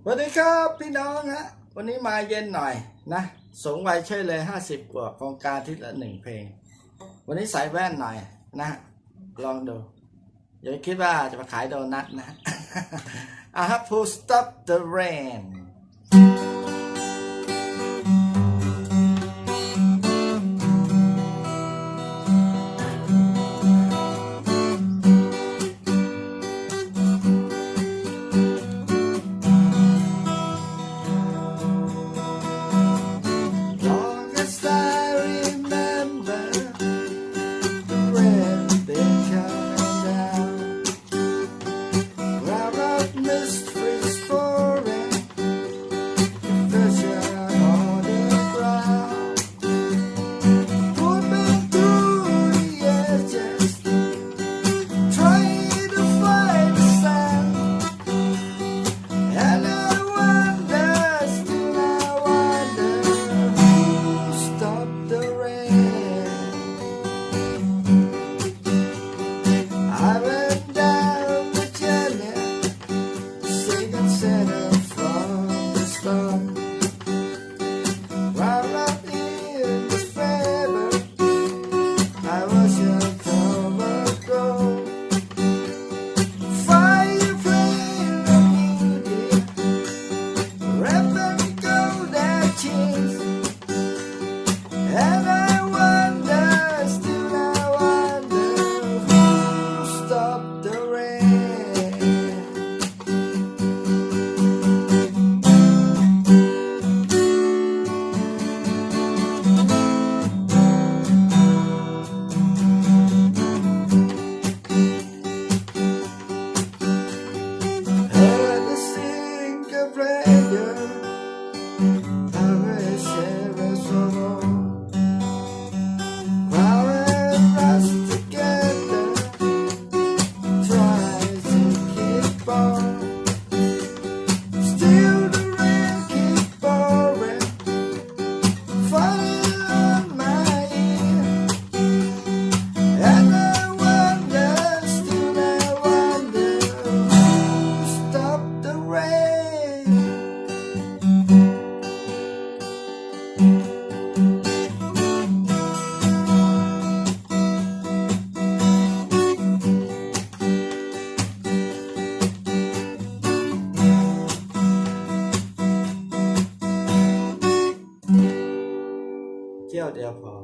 สวัสดีครับพี่น้องฮะวันนี้มาเย็นหน่อยนะสูงวัยเช่เลย50 กว่าโครงการที่ละ1 เพลงวันนี้ใส่แว่นหน่อยนะลองดูอย่าคิดว่าจะมาขายโดนัทนะ I have to stop the rainเที่ยวเดียวพอ